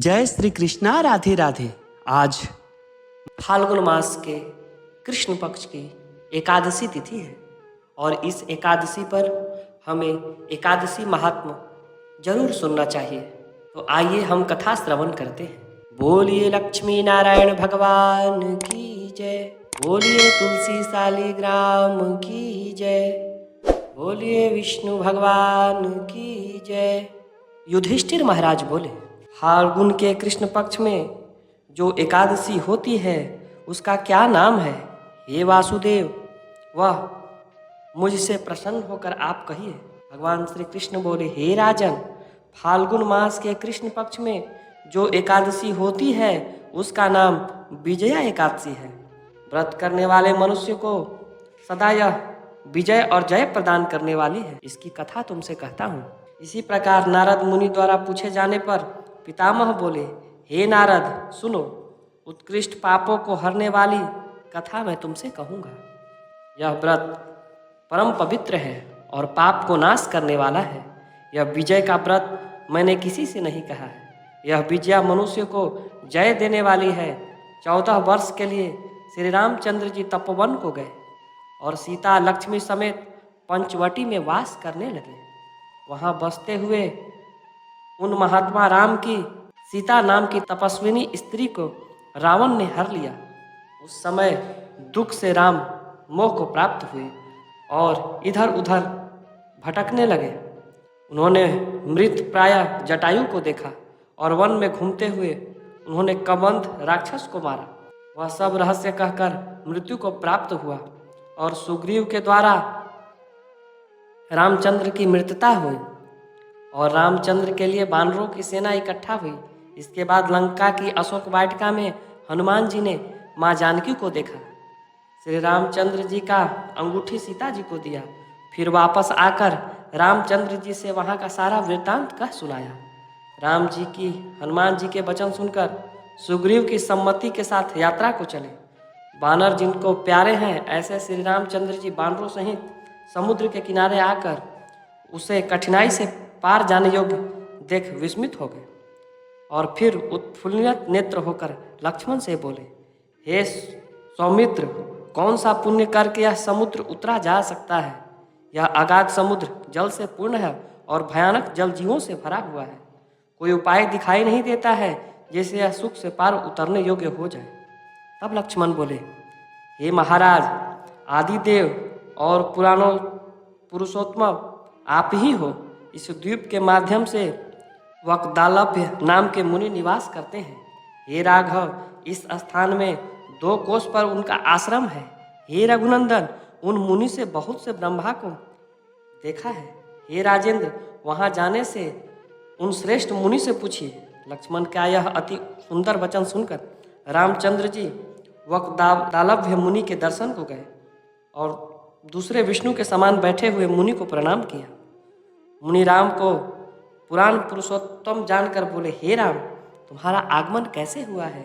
जय श्री कृष्णा। राधे राधे। आज फाल्गुन मास के कृष्ण पक्ष की एकादशी तिथि है और इस एकादशी पर हमें एकादशी महात्म्य जरूर सुनना चाहिए। तो आइए हम कथा श्रवण करते हैं। बोलिए लक्ष्मी नारायण भगवान की जय, बोलिए तुलसी शालिग्राम की जय, बोलिए विष्णु भगवान की जय। युधिष्ठिर महाराज बोले, फाल्गुन के कृष्ण पक्ष में जो एकादशी होती है उसका क्या नाम है? हे वासुदेव, वह मुझसे प्रसन्न होकर आप कहिए। भगवान श्री कृष्ण बोले, हे राजन, फाल्गुन मास के कृष्ण पक्ष में जो एकादशी होती है उसका नाम विजया एकादशी है। व्रत करने वाले मनुष्य को सदा यह विजय और जय प्रदान करने वाली है। इसकी कथा तुमसे कहता हूँ। इसी प्रकार नारद मुनि द्वारा पूछे जाने पर पितामह बोले, हे नारद, सुनो, उत्कृष्ट पापों को हरने वाली कथा मैं तुमसे कहूँगा। यह व्रत परम पवित्र है और पाप को नाश करने वाला है। यह विजय का व्रत मैंने किसी से नहीं कहा है। यह विजया मनुष्य को जय देने वाली है। 14 वर्ष के लिए श्री रामचंद्र जी तपोवन को गए और सीता लक्ष्मी समेत पंचवटी में वास करने लगे। वहाँ बसते हुए उन महात्मा राम की सीता नाम की तपस्विनी स्त्री को रावण ने हर लिया। उस समय दुख से राम मोह को प्राप्त हुए और इधर उधर भटकने लगे। उन्होंने मृत प्राय जटायु को देखा और वन में घूमते हुए उन्होंने कबंध राक्षस को मारा। वह सब रहस्य कहकर मृत्यु को प्राप्त हुआ और सुग्रीव के द्वारा रामचंद्र की मृत्यता हुई और रामचंद्र के लिए वानरों की सेना इकट्ठा हुई। इसके बाद लंका की अशोक वाटिका में हनुमान जी ने माँ जानकी को देखा। श्री रामचंद्र जी का अंगूठी सीता जी को दिया। फिर वापस आकर रामचंद्र जी से वहाँ का सारा वृत्तांत कह सुनाया। राम जी की हनुमान जी के वचन सुनकर सुग्रीव की सम्मति के साथ यात्रा को चले। वानर जिनको प्यारे हैं ऐसे श्री रामचंद्र जी वानरों सहित समुद्र के किनारे आकर उसे कठिनाई से पार जाने योग्य देख विस्मित हो गए और फिर उत्फुल्लित नेत्र होकर लक्ष्मण से बोले, हे सौमित्र, कौन सा पुण्य करके यह समुद्र उतरा जा सकता है? यह अगाध समुद्र जल से पूर्ण है और भयानक जल जीवों से भरा हुआ है। कोई उपाय दिखाई नहीं देता है जैसे यह सुख से पार उतरने योग्य हो जाए। तब लक्ष्मण बोले, हे महाराज, आदिदेव और पुराणों पुरुषोत्तम आप ही हो। इस द्वीप के माध्यम से वक्दालभ्य नाम के मुनि निवास करते हैं। हे राघव, इस स्थान में 2 कोस पर उनका आश्रम है। हे रघुनंदन, उन मुनि से बहुत से ब्रह्मा को देखा है। हे राजेंद्र, वहाँ जाने से उन श्रेष्ठ मुनि से पूछिए। लक्ष्मण का यह अति सुंदर वचन सुनकर रामचंद्र जी वक्दालभ्य मुनि के दर्शन को गए और दूसरे विष्णु के समान बैठे हुए मुनि को प्रणाम किया। मुनि राम को पुराण पुरुषोत्तम जानकर बोले, हे राम, तुम्हारा आगमन कैसे हुआ है?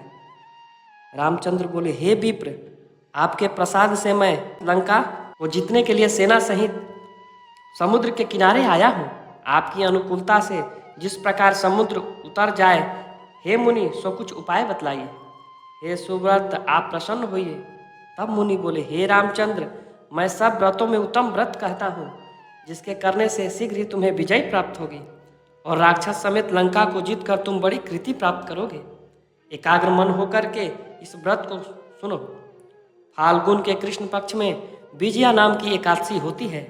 रामचंद्र बोले, हे विप्र, आपके प्रसाद से मैं लंका को जीतने के लिए सेना सहित समुद्र के किनारे आया हूँ। आपकी अनुकूलता से जिस प्रकार समुद्र उतर जाए, हे मुनि, सो कुछ उपाय बतलाइए। हे सुव्रत, आप प्रसन्न होइए। तब मुनि बोले, हे रामचंद्र, मैं सब व्रतों में उत्तम व्रत कहता हूँ जिसके करने से शीघ्र ही तुम्हें विजय प्राप्त होगी और राक्षस समेत लंका को जीतकर तुम बड़ी कृति प्राप्त करोगे। एकाग्र मन होकर के इस व्रत को सुनो। फाल्गुन के कृष्ण पक्ष में विजया नाम की एकादशी होती है।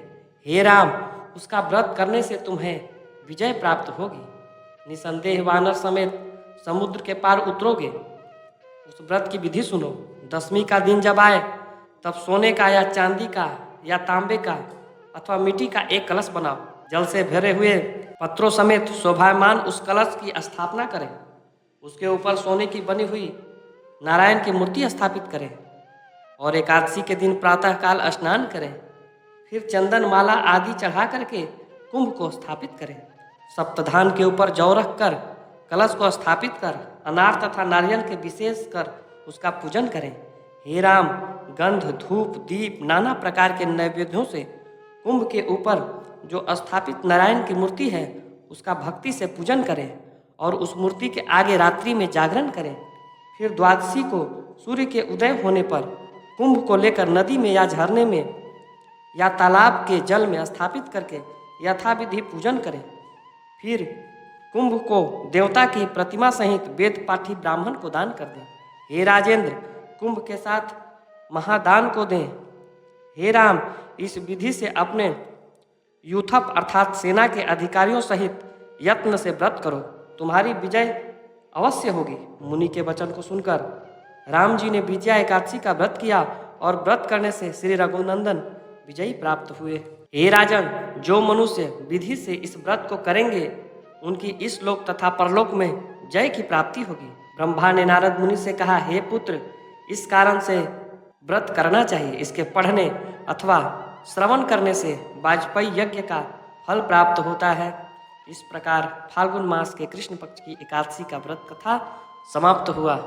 हे राम, उसका व्रत करने से तुम्हें विजय प्राप्त होगी। निसंदेह वानर समेत समुद्र के पार उतरोगे। उस व्रत की विधि सुनो। 10वीं का दिन जब आए तब सोने का या चांदी का या तांबे का अथवा मिट्टी का एक कलश बनाओ। जल से भरे हुए पत्रों समेत शोभायमान उस कलश की स्थापना करें। उसके ऊपर सोने की बनी हुई नारायण की मूर्ति स्थापित करें और एकादशी के दिन प्रातःकाल स्नान करें। फिर चंदन माला आदि चढ़ा करके कुंभ को स्थापित करें। सप्तधान के ऊपर जौ रख कर कलश को स्थापित कर अनार तथा नारियल के विशेष कर उसका पूजन करें। हे राम, गंध, धूप, दीप, नाना प्रकार के नैवेद्यों से कुंभ के ऊपर जो स्थापित नारायण की मूर्ति है उसका भक्ति से पूजन करें और उस मूर्ति के आगे रात्रि में जागरण करें। फिर द्वादशी को सूर्य के उदय होने पर कुंभ को लेकर नदी में या झरने में या तालाब के जल में स्थापित करके यथाविधि पूजन करें। फिर कुंभ को देवता की प्रतिमा सहित वेद पाठी ब्राह्मण को दान कर दें। हे राजेंद्र, कुंभ के साथ महादान को दें। हे राम, इस विधि से अपने यूथप अर्थात सेना के अधिकारियों सहित यत्न से व्रत करो, तुम्हारी विजय अवश्य होगी। मुनि के वचन को सुनकर राम जी ने विजया एकादशी का व्रत किया और व्रत करने से श्री रघुनंदन विजयी प्राप्त हुए। हे राजन, जो मनुष्य विधि से इस व्रत को करेंगे उनकी इस लोक तथा परलोक में जय की प्राप्ति होगी। ब्रह्मा ने नारद मुनि से कहा, हे पुत्र, इस कारण से व्रत करना चाहिए। इसके पढ़ने अथवा श्रवण करने से वाजपेयी यज्ञ का फल प्राप्त होता है। इस प्रकार फाल्गुन मास के कृष्ण पक्ष की एकादशी का व्रत कथा समाप्त हुआ।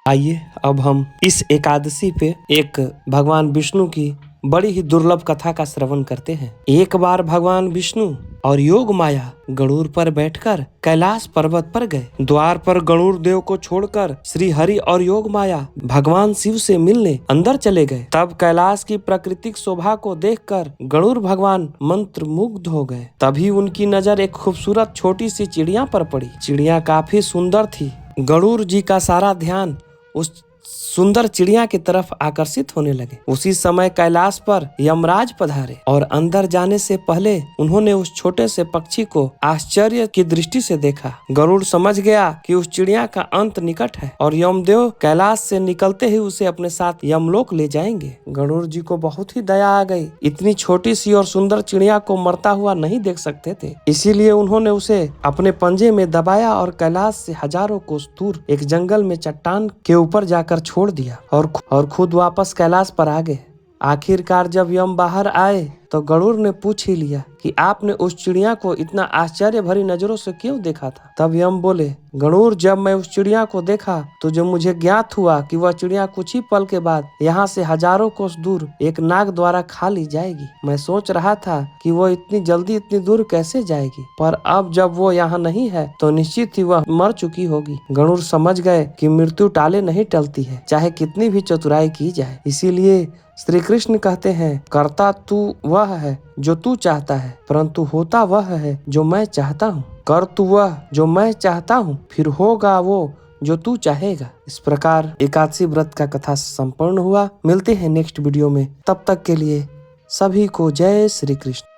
आइए अब हम इस एकादशी पे एक भगवान विष्णु की बड़ी ही दुर्लभ कथा का श्रवण करते हैं। एक बार भगवान विष्णु और योग माया गरुड़ पर बैठकर कैलाश पर्वत पर गए। द्वार पर गरुड़ देव को छोड़कर श्री हरि और योग माया भगवान शिव से मिलने अंदर चले गए। तब कैलाश की प्राकृतिक शोभा को देखकर गरुड़ भगवान मंत्र मुग्ध हो गए। तभी उनकी नजर एक खूबसूरत छोटी सी चिड़िया पर पड़ी। चिड़िया काफी सुंदर थी। गरुड़ जी का सारा ध्यान उस सुंदर चिड़िया की तरफ आकर्षित होने लगे। उसी समय कैलाश पर यमराज पधारे और अंदर जाने से पहले उन्होंने उस छोटे से पक्षी को आश्चर्य की दृष्टि से देखा। गरुड़ समझ गया कि उस चिड़िया का अंत निकट है और यमदेव कैलाश से निकलते ही उसे अपने साथ यमलोक ले जाएंगे। गरुड़ जी को बहुत ही दया आ गई। इतनी छोटी सी और सुंदर चिड़िया को मरता हुआ नहीं देख सकते थे, इसीलिए उन्होंने उसे अपने पंजे में दबाया और कैलाश से हजारों कोस दूर एक जंगल में चट्टान के ऊपर जाकर छोड़ दिया और खुद वापस कैलाश पर आ गए। आखिरकार जब यम बाहर आए तो गरुड़ ने पूछ ही लिया कि आपने उस चिड़िया को इतना आश्चर्य भरी नजरों से क्यों देखा था। तब यम बोले, गरुड़, जब मैं उस चिड़िया को देखा तो जो मुझे ज्ञात हुआ कि वह चिड़िया कुछ ही पल के बाद यहाँ से हजारों कोस दूर एक नाग द्वारा खा ली जाएगी। मैं सोच रहा था कि वो इतनी जल्दी इतनी दूर कैसे जाएगी, पर अब जब वो यहाँ नहीं है तो निश्चित ही वह मर चुकी होगी। गरुड़ समझ गए कि मृत्यु टाले नहीं टलती है, चाहे कितनी भी चतुराई की जाए। इसीलिए श्री कृष्ण कहते हैं, करता तू वह है जो तू चाहता है, परंतु होता वह है जो मैं चाहता हूँ। कर तू वह जो मैं चाहता हूँ, फिर होगा वो जो तू चाहेगा। इस प्रकार एकादशी व्रत का कथा संपन्न हुआ। मिलते हैं नेक्स्ट वीडियो में, तब तक के लिए सभी को जय श्री कृष्ण।